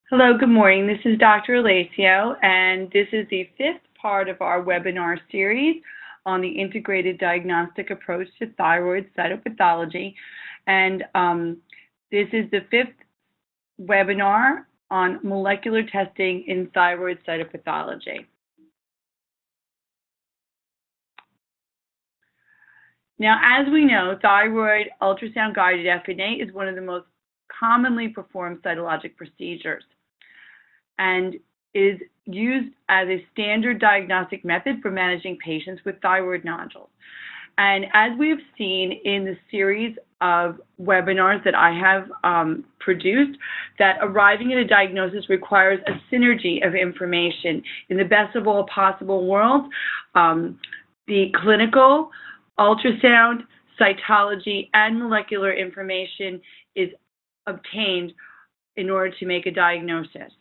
Hello, good morning. This is Dr. Alasio, and this is the fifth part of our webinar series on the integrated diagnostic approach to thyroid cytopathology. And this is the fifth webinar on molecular testing in thyroid cytopathology. Now, as we know, thyroid ultrasound-guided FNA is one of the most commonly performed cytologic procedures and is used as a standard diagnostic method for managing patients with thyroid nodules. And as we have seen in the series of webinars that I have produced, that arriving at a diagnosis requires a synergy of information. In the best of all possible worlds, the clinical, ultrasound, cytology, and molecular information is obtained in order to make a diagnosis.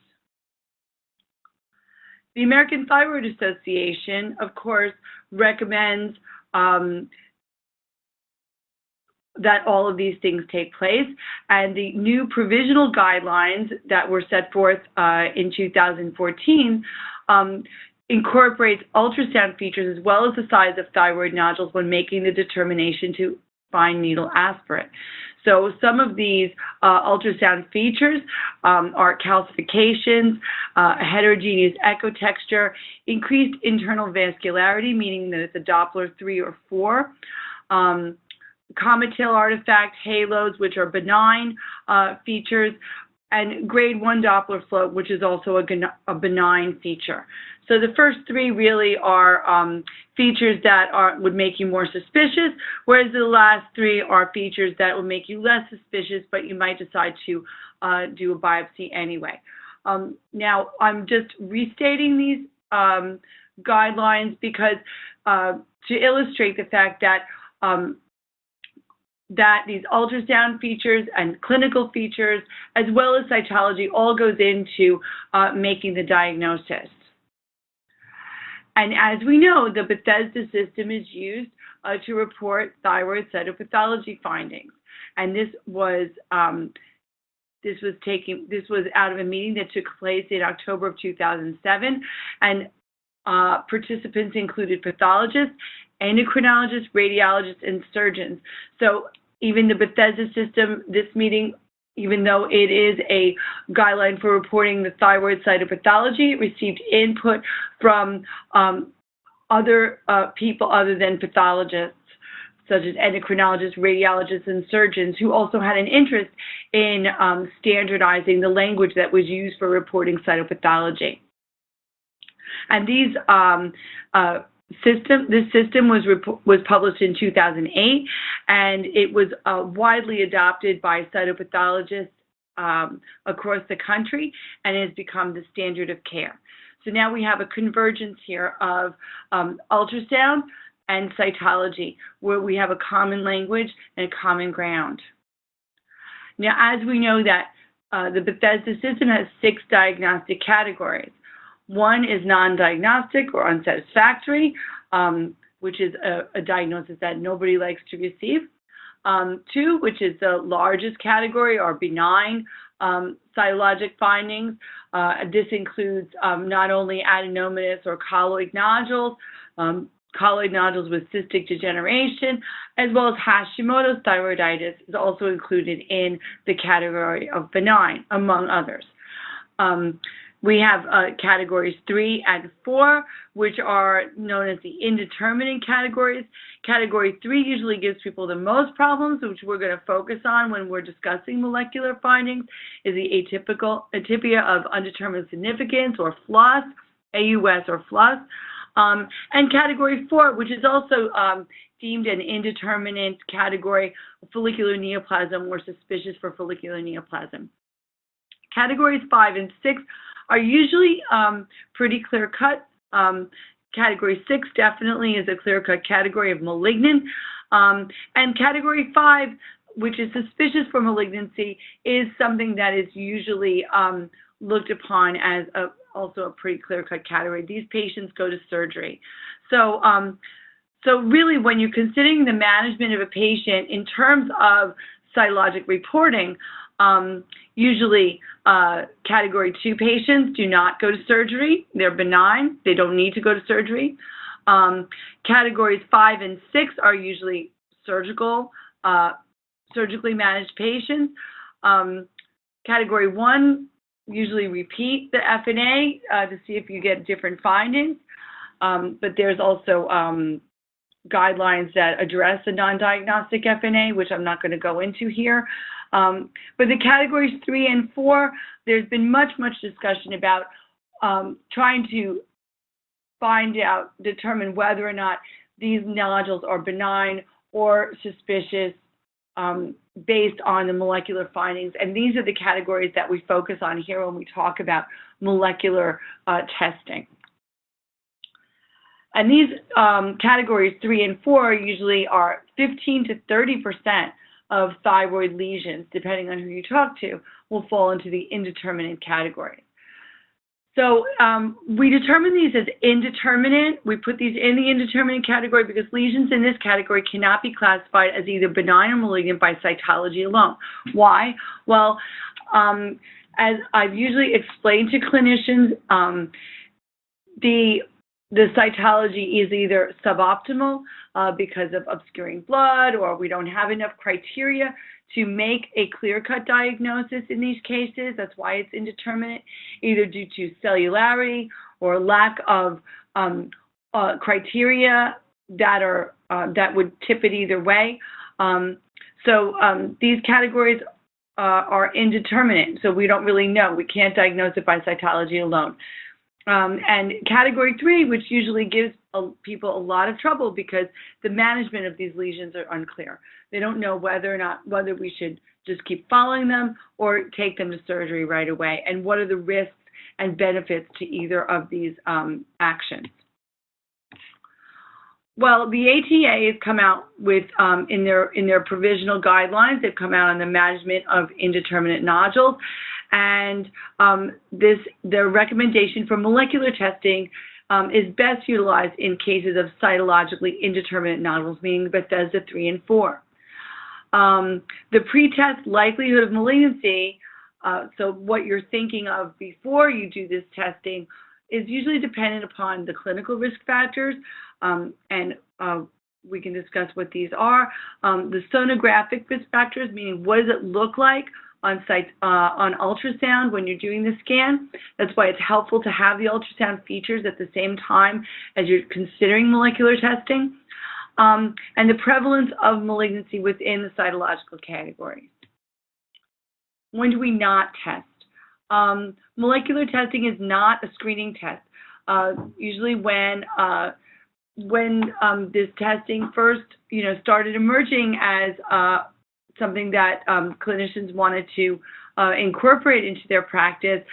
The American Thyroid Association, of course, recommends that all of these things take place, and the new provisional guidelines that were set forth in 2014 incorporates ultrasound features as well as the size of thyroid nodules when making the determination to fine needle aspirate. So some of these ultrasound features are calcifications, heterogeneous echo texture, increased internal vascularity, meaning that it's a Doppler 3 or 4, comet tail artifact, halos, which are benign features, and grade 1 Doppler float, which is also a benign feature. So the first three really are features that would make you more suspicious, whereas the last three are features that will make you less suspicious, but you might decide to do a biopsy anyway. Now, I'm just restating these guidelines because to illustrate the fact that these ultrasound features and clinical features, as well as cytology, all goes into making the diagnosis. And as we know, the Bethesda system is used to report thyroid cytopathology findings. And this was out of a meeting that took place in October of 2007, and participants included pathologists, endocrinologists, radiologists, and surgeons. So even the Bethesda system, this meeting, even though it is a guideline for reporting the thyroid cytopathology, it received input from other people other than pathologists, such as endocrinologists, radiologists, and surgeons, who also had an interest in standardizing the language that was used for reporting cytopathology. And these this system was published in 2008, and it was widely adopted by cytopathologists across the country, and has become the standard of care. So now we have a convergence here of ultrasound and cytology, where we have a common language and a common ground. Now, as we know that the Bethesda system has 6 diagnostic categories. 1 is non-diagnostic or unsatisfactory, which is a diagnosis that nobody likes to receive. 2, which is the largest category, are benign cytologic findings. This includes not only adenomatous or colloid nodules with cystic degeneration, as well as Hashimoto's thyroiditis is also included in the category of benign, among others. We have categories 3 and 4, which are known as the indeterminate categories. Category 3 usually gives people the most problems, which we're going to focus on when we're discussing molecular findings, is the atypia of undetermined significance, or FLUS, AUS or FLUS. And category 4, which is also deemed an indeterminate category, follicular neoplasm, or suspicious for follicular neoplasm. Categories 5 and 6 are usually pretty clear-cut. Category 6 definitely is a clear-cut category of malignant. And category 5, which is suspicious for malignancy, is something that is usually looked upon as also a pretty clear-cut category. These patients go to surgery. So really, when you're considering the management of a patient in terms of cytologic reporting, Usually, category 2 patients do not go to surgery. They're benign. They don't need to go to surgery. Categories 5 and 6 are usually surgically managed patients. Category 1, usually repeat the FNA to see if you get different findings. But there's also guidelines that address the non-diagnostic FNA, which I'm not going to go into here. But the categories 3 and 4, there's been much discussion about trying to determine whether or not these nodules are benign or suspicious based on the molecular findings. And these are the categories that we focus on here when we talk about molecular testing. And these categories 3 and 4 usually are 15 to 30% of thyroid lesions, depending on who you talk to, will fall into the indeterminate category. So we determine these as indeterminate. We put these in the indeterminate category because lesions in this category cannot be classified as either benign or malignant by cytology alone. Why? Well, as I've usually explained to clinicians, the cytology is either suboptimal because of obscuring blood, or we don't have enough criteria to make a clear-cut diagnosis in these cases. That's why it's indeterminate, either due to cellularity or lack of criteria that would tip it either way. These categories are indeterminate, so we don't really know. We can't diagnose it by cytology alone. And category 3, which usually gives people a lot of trouble because the management of these lesions are unclear. They don't know whether we should just keep following them or take them to surgery right away, and what are the risks and benefits to either of these actions. Well, the ATA has come out with, in their provisional guidelines, they've come out on the management of indeterminate nodules, and their recommendation for molecular testing is best utilized in cases of cytologically indeterminate nodules, meaning Bethesda 3 and 4. The pretest likelihood of malignancy, so what you're thinking of before you do this testing, is usually dependent upon the clinical risk factors, and we can discuss what these are. The sonographic risk factors, meaning what does it look like on ultrasound when you're doing the scan. That's why it's helpful to have the ultrasound features at the same time as you're considering molecular testing. And the prevalence of malignancy within the cytological categories. When do we not test? Molecular testing is not a screening test. Usually when this testing first, started emerging as something that clinicians wanted to incorporate into their practice,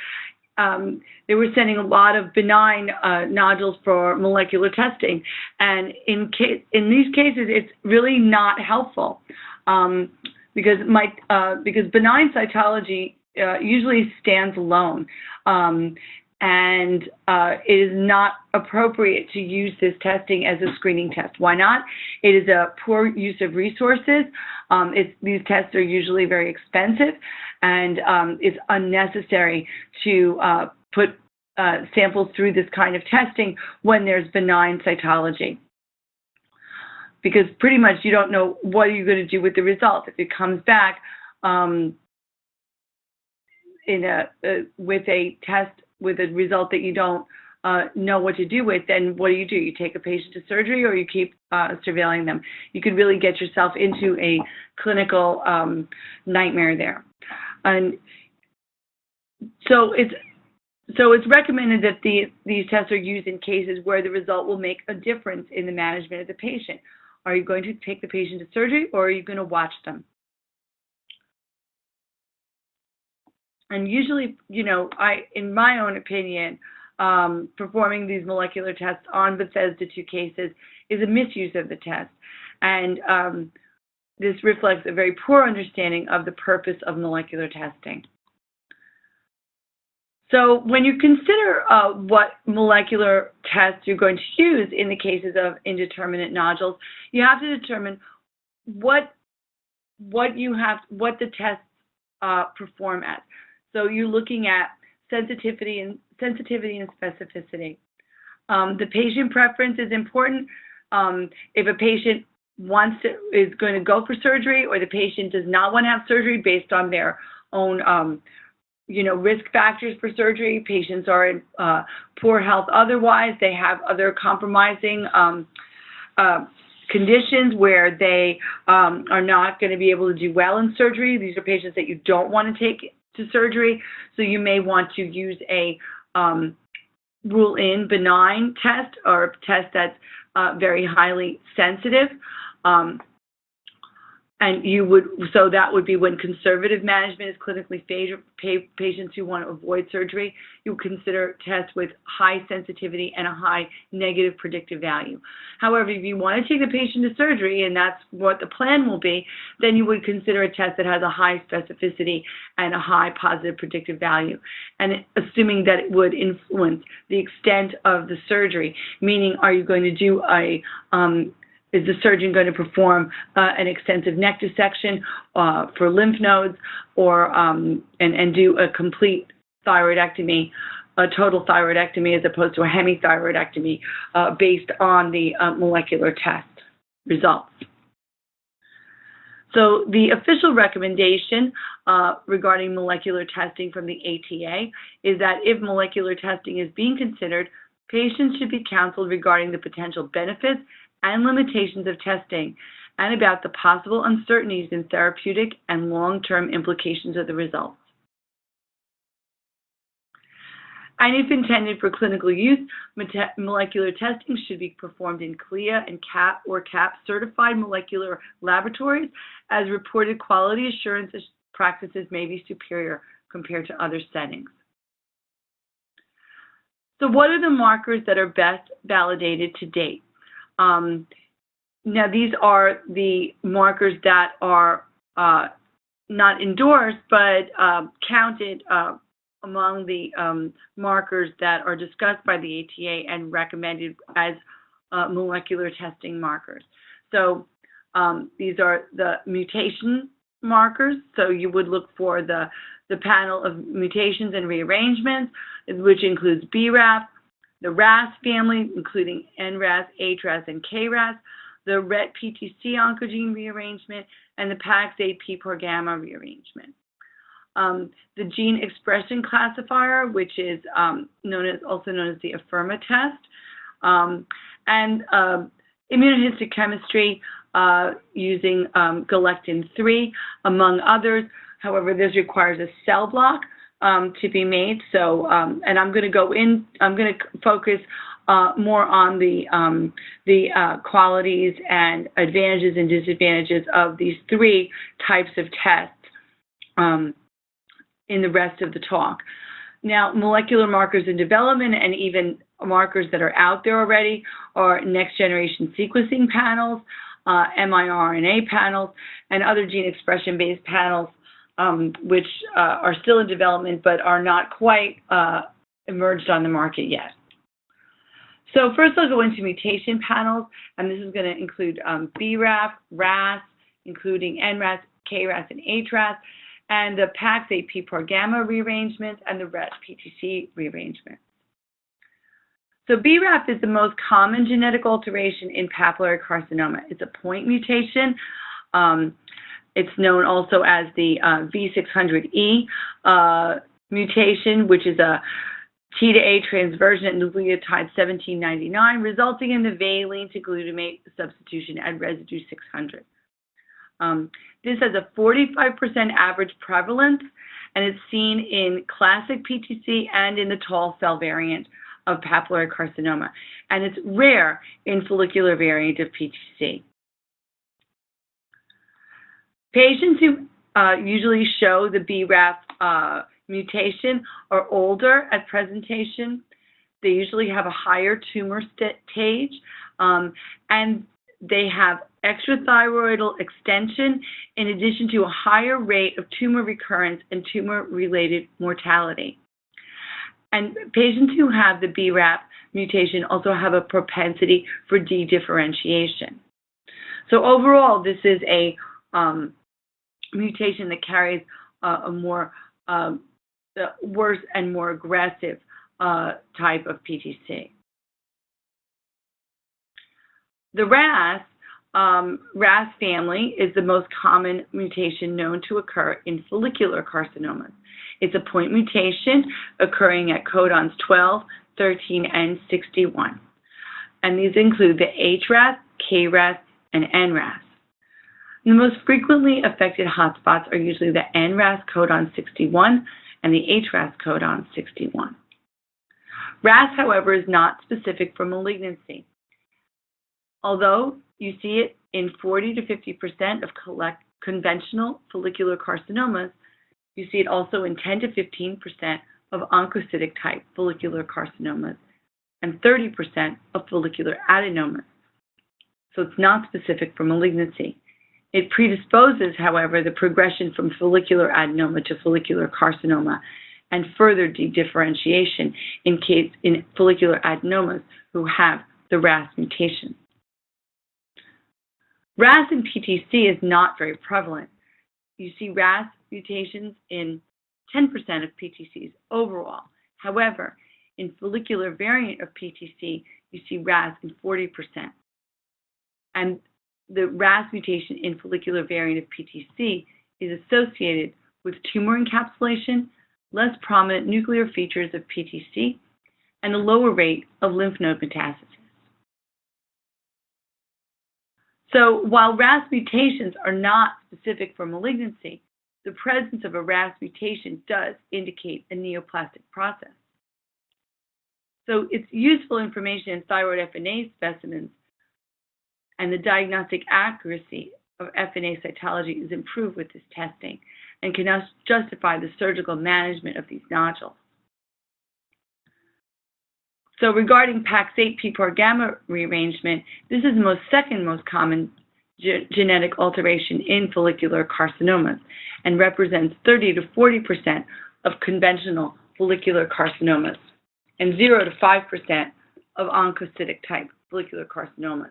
they were sending a lot of benign nodules for molecular testing, and in these cases, it's really not helpful because benign cytology usually stands alone, and it is not appropriate to use this testing as a screening test. Why not? It is a poor use of resources. These tests are usually very expensive, and it's unnecessary to put samples through this kind of testing when there's benign cytology. Because pretty much you don't know what are you going to do with the result. If it comes back with a test with a result that you don't know what to do with, then what do? You take a patient to surgery, or you keep surveilling them. You could really get yourself into a clinical nightmare there. And so it's recommended that these tests are used in cases where the result will make a difference in the management of the patient. Are you going to take the patient to surgery, or are you going to watch them? And usually, in my own opinion, performing these molecular tests on Bethesda 2 cases is a misuse of the test. And this reflects a very poor understanding of the purpose of molecular testing. So when you consider what molecular tests you're going to use in the cases of indeterminate nodules, you have to determine what the tests perform at. So you're looking at sensitivity and specificity. The patient preference is important. If a patient is going to go for surgery, or the patient does not want to have surgery based on their own risk factors for surgery. Patients are in poor health otherwise. They have other compromising conditions where they are not going to be able to do well in surgery. These are patients that you don't want to take to surgery, so you may want to use a rule-in benign test, or a test that's very highly sensitive. So that would be when conservative management is clinically favored. Patients who want to avoid surgery, you would consider tests with high sensitivity and a high negative predictive value. However, if you want to take the patient to surgery, and that's what the plan will be, then you would consider a test that has a high specificity and a high positive predictive value, and assuming that it would influence the extent of the surgery, meaning are you going to do is the surgeon going to perform an extensive neck dissection for lymph nodes, or and do a complete thyroidectomy, a total thyroidectomy, as opposed to a hemithyroidectomy based on the molecular test results. So the official recommendation regarding molecular testing from the ATA is that if molecular testing is being considered, patients should be counseled regarding the potential benefits and limitations of testing, and about the possible uncertainties in therapeutic and long-term implications of the results. And if intended for clinical use, molecular testing should be performed in CLIA and CAP or CAP certified molecular laboratories, as reported quality assurance practices may be superior compared to other settings. So what are the markers that are best validated to date? Now, these are the markers that are not endorsed, but counted among the markers that are discussed by the ATA and recommended as molecular testing markers. So these are the mutation markers. So you would look for the panel of mutations and rearrangements, which includes BRAF, the RAS family, including NRAS, HRAS, and KRAS, the RET PTC oncogene rearrangement, and the PAX8 PPAR gamma rearrangement. The gene expression classifier, which is also known as the AFIRMA test, and immunohistochemistry using galectin-3, among others. However, this requires a cell block to be made. So, and I'm going to focus more on the qualities and advantages and disadvantages of these three types of tests in the rest of the talk. Now, molecular markers in development, and even markers that are out there already, are next generation sequencing panels, miRNA panels, and other gene expression based panels, which are still in development but are not quite emerged on the market yet. So first I'll go into mutation panels, and this is going to include BRAF, RAS, including NRAS, KRAS, and HRAS, and the PAX8 PPAR gamma rearrangement and the RET PTC rearrangement. So BRAF is the most common genetic alteration in papillary carcinoma. It's a point mutation. It's known also as the V600E mutation, which is a T to A transversion at nucleotide 1799, resulting in the valine to glutamate substitution at residue 600. This has a 45% average prevalence, and it's seen in classic PTC and in the tall cell variant of papillary carcinoma, and it's rare in follicular variant of PTC. Patients who usually show the BRAF mutation are older at presentation. They usually have a higher tumor stage, and they have extrathyroidal extension in addition to a higher rate of tumor recurrence and tumor-related mortality. And patients who have the BRAF mutation also have a propensity for dedifferentiation. So overall, this is a mutation that carries a more worse and more aggressive type of PTC. The RAS family is the most common mutation known to occur in follicular carcinomas. It's a point mutation occurring at codons 12, 13, and 61. And these include the HRAS, KRAS, and NRAS. The most frequently affected hotspots are usually the NRAS codon 61 and the HRAS codon 61. RAS, however, is not specific for malignancy. Although you see it in 40 to 50% of conventional follicular carcinomas, you see it also in 10 to 15% of oncocytic type follicular carcinomas and 30% of follicular adenomas. So it's not specific for malignancy. It predisposes, however, the progression from follicular adenoma to follicular carcinoma and further dedifferentiation in follicular adenomas who have the RAS mutation. RAS in PTC is not very prevalent. You see RAS mutations in 10% of PTCs overall. However, in follicular variant of PTC, you see RAS in 40%. And the RAS mutation in follicular variant of PTC is associated with tumor encapsulation, less prominent nuclear features of PTC, and a lower rate of lymph node metastasis. So while RAS mutations are not specific for malignancy, the presence of a RAS mutation does indicate a neoplastic process. So it's useful information in thyroid FNA specimens, and the diagnostic accuracy of FNA cytology is improved with this testing and can now justify the surgical management of these nodules. So regarding PAX8 PPAR gamma rearrangement, this is the second most common genetic alteration in follicular carcinomas and represents 30 to 40% of conventional follicular carcinomas and 0 to 5% of oncocytic type follicular carcinomas.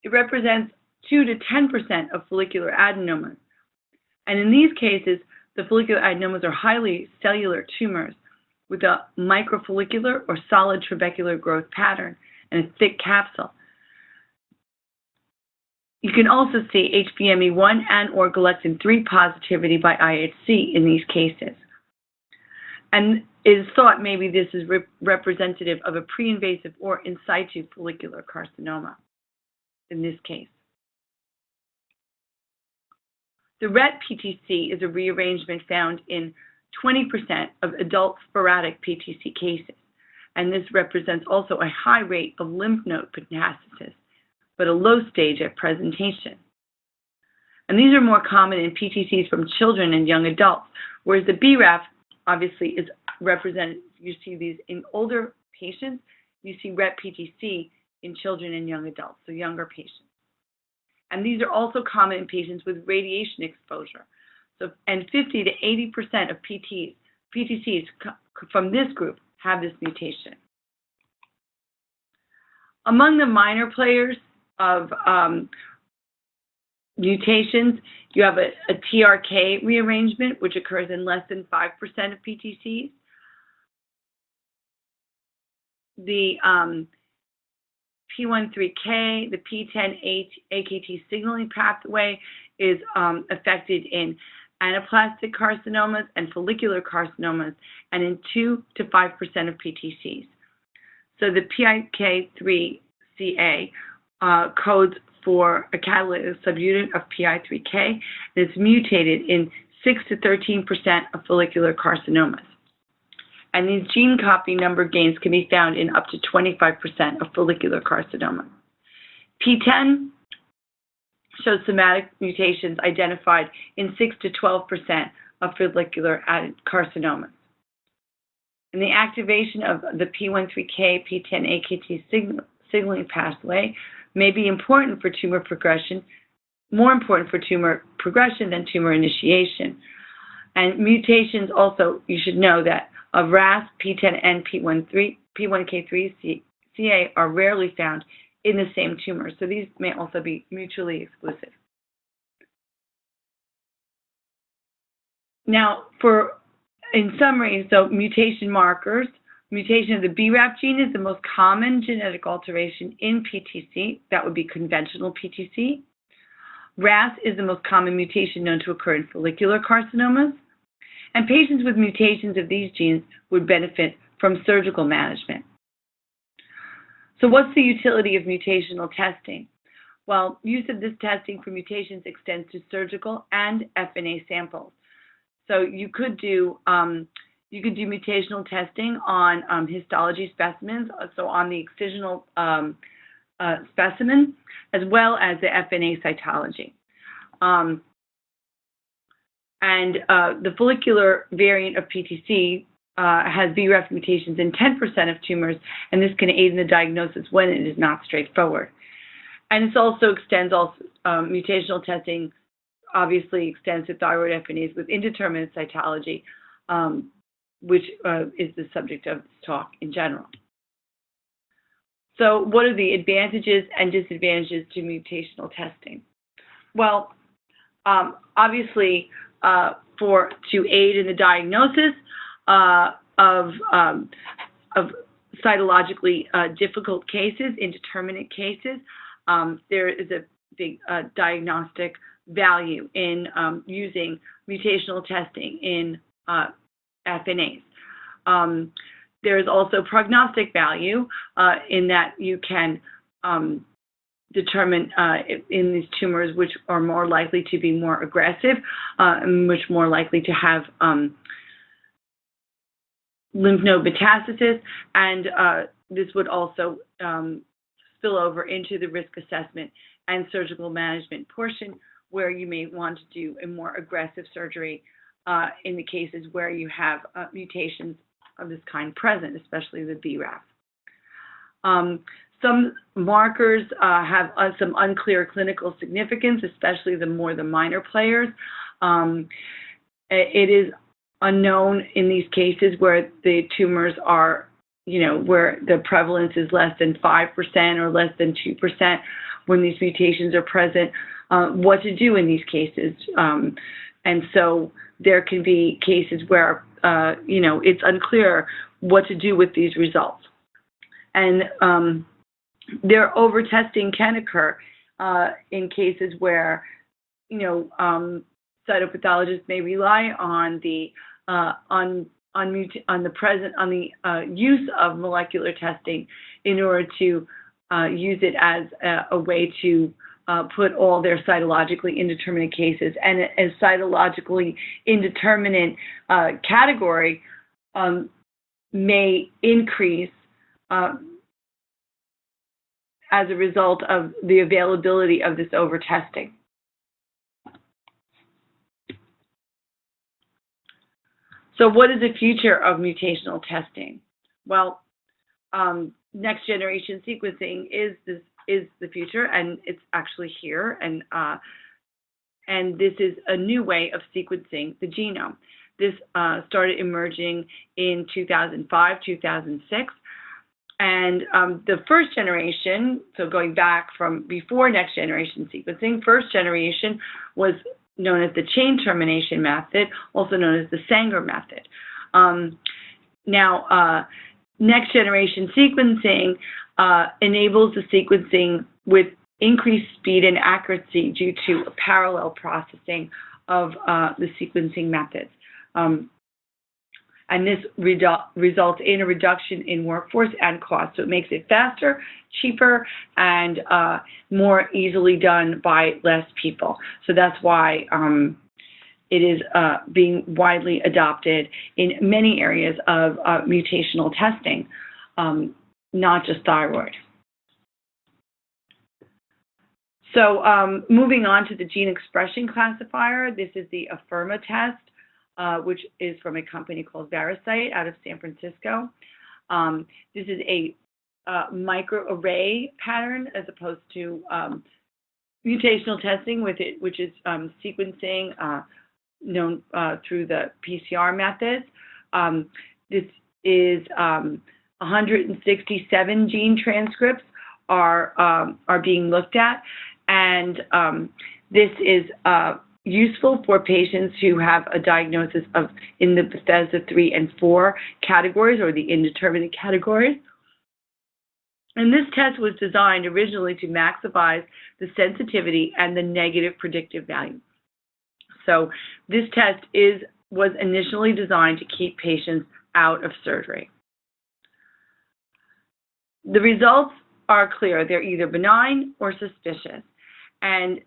It represents 2 to 10% of follicular adenomas. And in these cases, the follicular adenomas are highly cellular tumors with a microfollicular or solid trabecular growth pattern and a thick capsule. You can also see HBME1 and or galectin-3 positivity by IHC in these cases. And it is thought maybe this is representative of a pre-invasive or in situ follicular carcinoma in this case. The RET PTC is a rearrangement found in 20% of adult sporadic PTC cases, and this represents also a high rate of lymph node metastasis, but a low stage at presentation. And these are more common in PTCs from children and young adults, whereas the BRAF obviously is represented, you see these in older patients, you see RET PTC in children and young adults, so younger patients. And these are also common in patients with radiation exposure. So, and 50 to 80% of PTCs from this group have this mutation. Among the minor players of mutations, you have a TRK rearrangement, which occurs in less than 5% of PTCs. The P13K, the P10AKT signaling pathway is affected in anaplastic carcinomas and follicular carcinomas, and in 2 to 5% of PTCs. So the PIK3CA codes for a catalytic subunit of PI3K, and it's mutated in 6 to 13% of follicular carcinomas. And these gene copy number gains can be found in up to 25% of follicular carcinomas. P10 shows somatic mutations identified in 6 to 12% of follicular carcinomas. And the activation of the P13K, P10AKT signaling pathway may be important for tumor progression, more important for tumor progression than tumor initiation. And mutations also, you should know that of RAS, P10, and P1K3CA are rarely found in the same tumor, so these may also be mutually exclusive. Now, in summary, so mutation markers, mutation of the BRAF gene is the most common genetic alteration in PTC. That would be conventional PTC. RAS is the most common mutation known to occur in follicular carcinomas. And patients with mutations of these genes would benefit from surgical management. So what's the utility of mutational testing? Well, use of this testing for mutations extends to surgical and FNA samples. So you could do mutational testing on histology specimens, so on the excisional specimen, as well as the FNA cytology. The follicular variant of PTC has BRAF mutations in 10% of tumors, and this can aid in the diagnosis when it is not straightforward. And this also extends, mutational testing obviously extends to thyroid FNAs with indeterminate cytology, which is the subject of this talk in general. So what are the advantages and disadvantages to mutational testing? Well, obviously, to aid in the diagnosis of cytologically difficult cases, indeterminate cases, there is a big diagnostic value in using mutational testing in FNAs. There is also prognostic value in that you can determine in these tumors which are more likely to be more aggressive and which more likely to have lymph node metastasis, and this would also spill over into the risk assessment and surgical management portion, where you may want to do a more aggressive surgery in the cases where you have mutations of this kind present, especially the BRAF. Some markers have some unclear clinical significance, especially the minor players. It is unknown in these cases where the tumors are, where the prevalence is less than 5% or less than 2% when these mutations are present, what to do in these cases. And so there can be cases where, it's unclear what to do with these results. And their over-testing can occur in cases where, cytopathologists may rely on the use of molecular testing in order to use it as a way to put all their cytologically indeterminate cases, and a cytologically indeterminate category may increase as a result of the availability of this over-testing. So what is the future of mutational testing? Well, next generation sequencing is the future, and it's actually here, and this is a new way of sequencing the genome. This started emerging in 2005, 2006, and the first generation, so going back from before next generation sequencing, first generation was known as the chain termination method, also known as the Sanger method. Now, next generation sequencing enables the sequencing with increased speed and accuracy due to a parallel processing of the sequencing methods. And this results in a reduction in workforce and cost. So it makes it faster, cheaper, and more easily done by less people. So that's why it is being widely adopted in many areas of mutational testing, not just thyroid. So moving on to the gene expression classifier, this is the AFIRMA test, which is from a company called Veracyte out of San Francisco. This is a microarray pattern as opposed to mutational testing with it, which is sequencing known through the PCR methods. This is 167 gene transcripts are being looked at, and this is useful for patients who have a diagnosis of in the Bethesda 3 and 4 categories, or the indeterminate categories. And this test was designed originally to maximize the sensitivity and the negative predictive value. So this test was initially designed to keep patients out of surgery. The results are clear. They're either benign or suspicious. And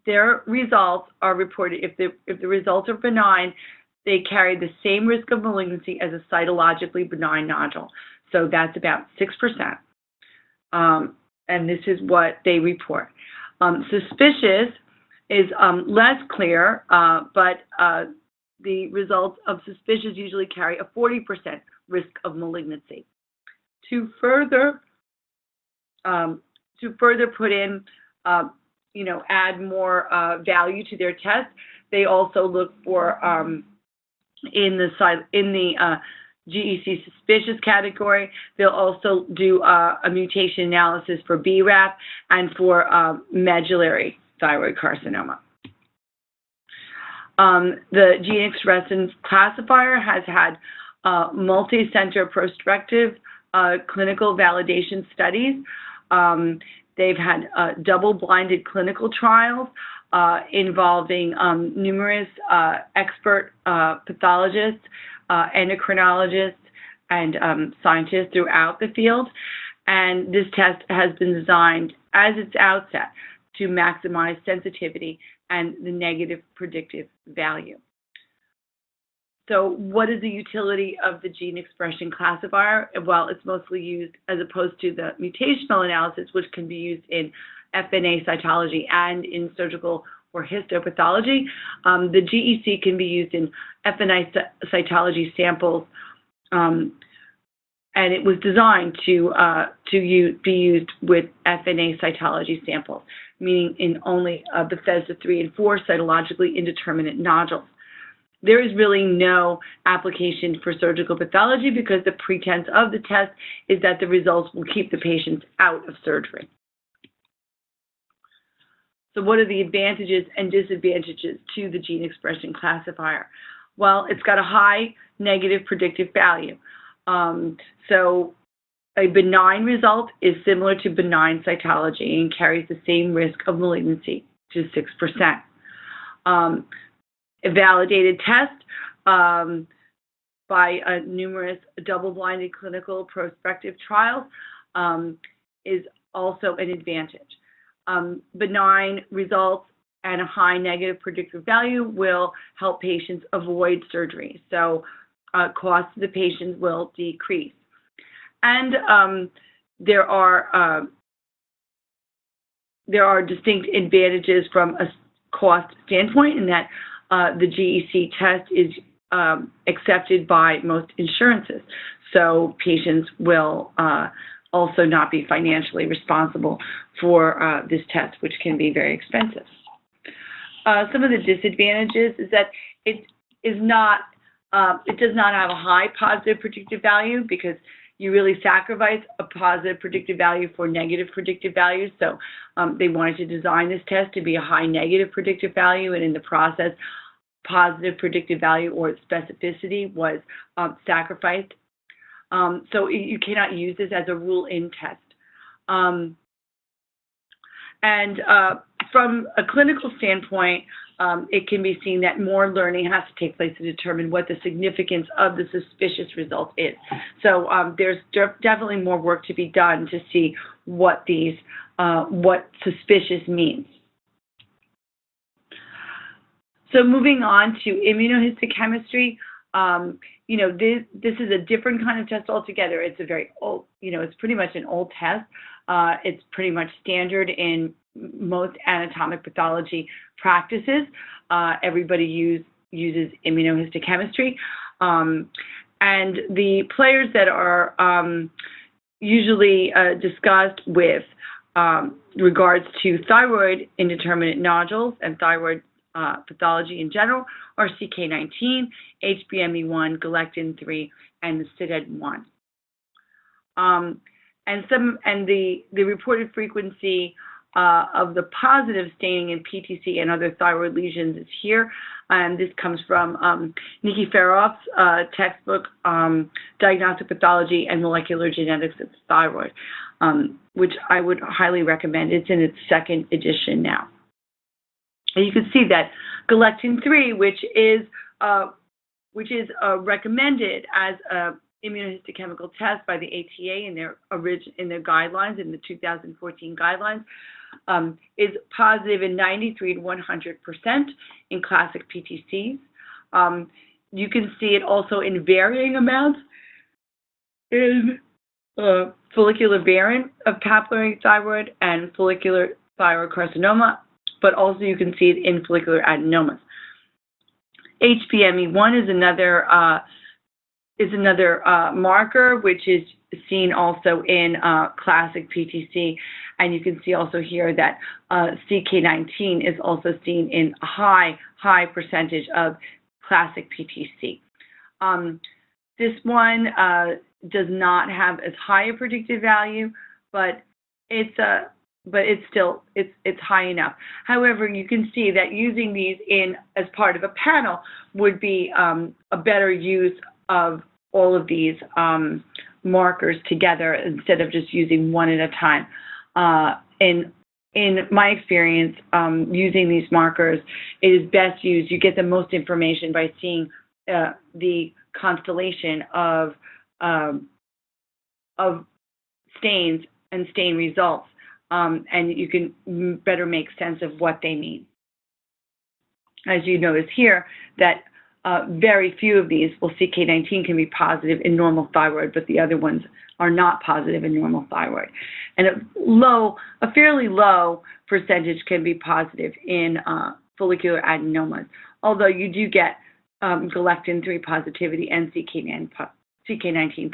their results are reported, if the results are benign, they carry the same risk of malignancy as a cytologically benign nodule. So that's about 6%. And this is what they report. Suspicious is less clear, but the results of suspicious usually carry a 40% risk of malignancy. To further put in, add more value to their test, they also look for in the GEC suspicious category. They'll also do a mutation analysis for BRAF and for medullary thyroid carcinoma. The gene expression classifier has had multi-center prospective clinical validation studies. They've had double-blinded clinical trials involving numerous expert pathologists, endocrinologists, and scientists throughout the field. And this test has been designed as its outset to maximize sensitivity and the negative predictive value. So what is the utility of the gene expression classifier? Well, it's mostly used as opposed to the mutational analysis, which can be used in FNA cytology and in surgical or histopathology. The GEC can be used in FNA cytology samples, and it was designed to be used with FNA cytology samples, meaning in only Bethesda 3 and 4 cytologically indeterminate nodules. There is really no application for surgical pathology because the pretense of the test is that the results will keep the patients out of surgery. So what are the advantages and disadvantages to the gene expression classifier? Well, it's got a high negative predictive value. So a benign result is similar to benign cytology and carries the same risk of malignancy to 6%. A validated test by numerous double-blinded clinical prospective trials is also an advantage. Benign results and a high negative predictive value will help patients avoid surgery. So costs to the patients will decrease. And there are distinct advantages from a cost standpoint in that the GEC test is accepted by most insurances. So patients will also not be financially responsible for this test, which can be very expensive. Some of the disadvantages is that it does not have a high positive predictive value because you really sacrifice a positive predictive value for negative predictive values. So they wanted to design this test to be a high negative predictive value, and in the process, positive predictive value or specificity was sacrificed. So you cannot use this as a rule-in test. And from a clinical standpoint, it can be seen that more learning has to take place to determine what the significance of the suspicious result is. So there's definitely more work to be done to see what what suspicious means. So moving on to immunohistochemistry, this is a different kind of test altogether. It's a very old, it's pretty much an old test. It's pretty much standard in most anatomic pathology practices. Everybody uses immunohistochemistry. And the players that are usually discussed with regards to thyroid indeterminate nodules and thyroid pathology in general are CK19, HbME1, galectin-3, and the CITED-1. And the reported frequency of the positive staining in PTC and other thyroid lesions is here. And this comes from Nikki Feroff's textbook, Diagnostic Pathology and Molecular Genetics of Thyroid, which I would highly recommend. It's in its second edition now. And you can see that galectin-3, which is recommended as a immunohistochemical test by the ATA in their guidelines, in the 2014 guidelines, is positive in 93 to 100% in classic PTCs. You can see it also in varying amounts in follicular variant of papillary thyroid and follicular thyroid carcinoma, but also you can see it in follicular adenomas. HPME1 is another marker, which is seen also in classic PTC, and you can see also here that CK19 is also seen in a high percentage of classic PTC. This one does not have as high a predictive value, but it's still high enough. However, you can see that using these as part of a panel would be a better use of all of these markers together instead of just using one at a time. In my experience, using these markers, it is best used. You get the most information by seeing the constellation of stains and stain results, and you can better make sense of what they mean. As you notice here, that very few of these, well, CK19 can be positive in normal thyroid, but the other ones are not positive in normal thyroid. And a fairly low percentage can be positive in follicular adenomas, although you do get galectin-3 positivity and CK19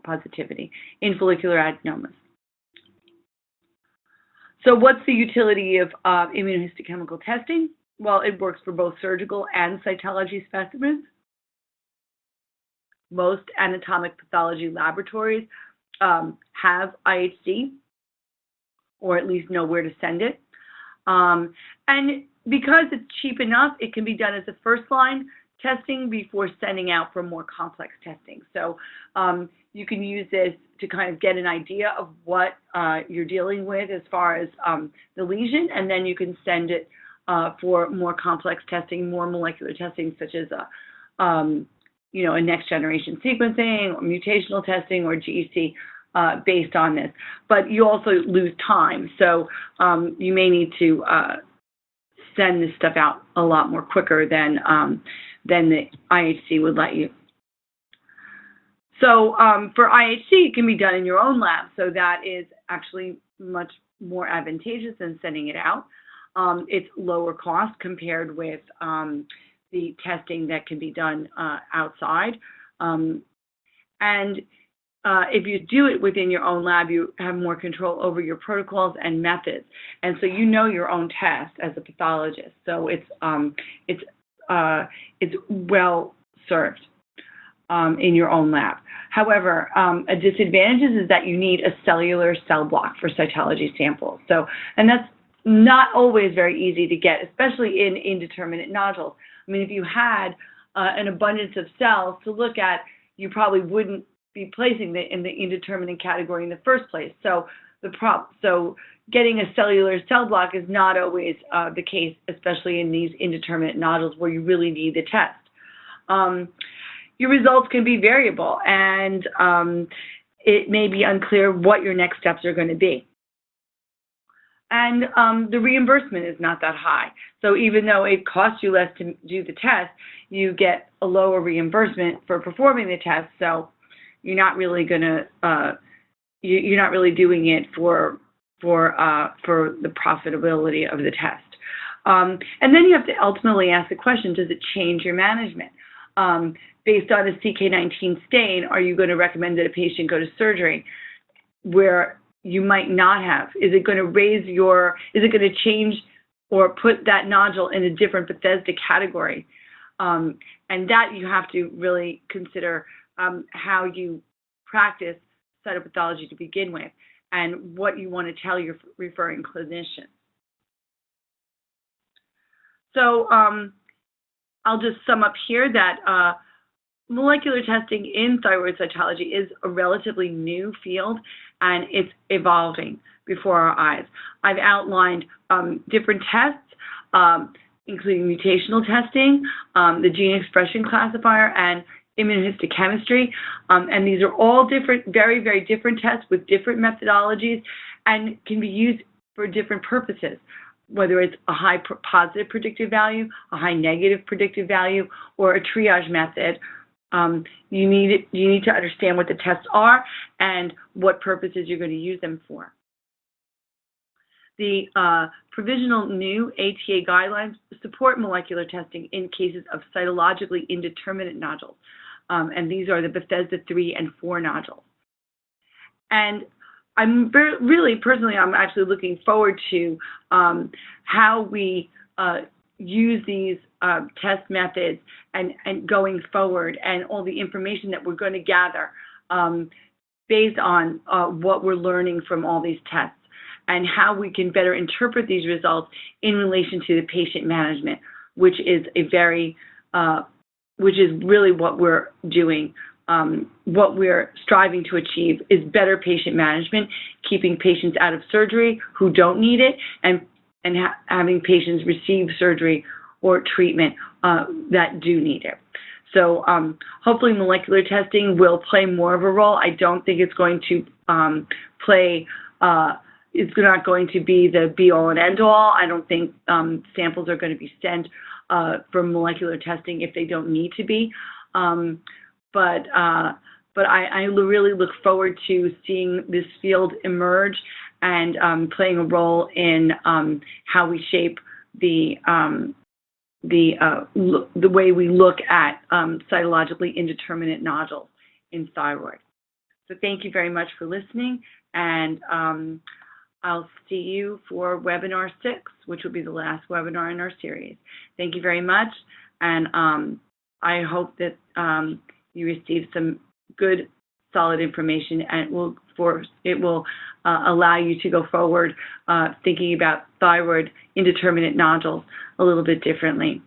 positivity in follicular adenomas. So what's the utility of immunohistochemical testing? Well, it works for both surgical and cytology specimens. Most anatomic pathology laboratories have IHC, or at least know where to send it. And because it's cheap enough, it can be done as a first-line testing before sending out for more complex testing. So you can use this to kind of get an idea of what you're dealing with as far as the lesion, and then you can send it for more complex testing, more molecular testing, such as a next generation sequencing or mutational testing or GEC based on this. But you also lose time, so you may need to send this stuff out a lot more quicker than the IHC would let you. So for IHC, it can be done in your own lab, so that is actually much more advantageous than sending it out. It's lower cost compared with the testing that can be done outside. And if you do it within your own lab, you have more control over your protocols and methods. And so you know your own test as a pathologist. So it's well served in your own lab. However, a disadvantage is that you need a cellular cell block for cytology samples. So, and that's not always very easy to get, especially in indeterminate nodules. I mean, if you had an abundance of cells to look at, you probably wouldn't be placing it in the indeterminate category in the first place. So getting a cellular cell block is not always the case, especially in these indeterminate nodules where you really need the test. Your results can be variable, and it may be unclear what your next steps are going to be. And the reimbursement is not that high. So even though it costs you less to do the test, you get a lower reimbursement for performing the test. So you're not really going to, you're not really doing it for the profitability of the test. And then you have to ultimately ask the question, does it change your management? Based on a CK19 stain, are you going to recommend that a patient go to surgery where you might not have? Is it going to is it going to change or put that nodule in a different Bethesda category? And that you have to really consider how you practice cytopathology to begin with. and what you want to tell your referring clinician. So I'll just sum up here that molecular testing in thyroid cytology is a relatively new field, and it's evolving before our eyes. I've outlined different tests, including mutational testing, the gene expression classifier, and immunohistochemistry, and these are all different, very, very different tests with different methodologies and can be used for different purposes, whether it's a high positive predictive value, a high negative predictive value, or a triage method. You need to understand what the tests are and what purposes you're going to use them for. The provisional new ATA guidelines support molecular testing in cases of cytologically indeterminate nodules, and these are the Bethesda 3 and 4 nodules. And I'm I'm actually looking forward to how we use these test methods and going forward, and all the information that we're going to gather based on what we're learning from all these tests, and how we can better interpret these results in relation to the patient management, which is really what we're doing. What we're striving to achieve is better patient management, keeping patients out of surgery who don't need it, and having patients receive surgery or treatment that do need it. So hopefully molecular testing will play more of a role. I don't think it's going to it's not going to be the be-all and end-all. I don't think samples are going to be sent for molecular testing if they don't need to be. But I really look forward to seeing this field emerge and playing a role in how we shape the way we look at cytologically indeterminate nodules in thyroid. So thank you very much for listening, and I'll see you for webinar 6, which will be the last webinar in our series. Thank you very much, and I hope that you receive some good, solid information, and it will allow you to go forward thinking about thyroid indeterminate nodules a little bit differently.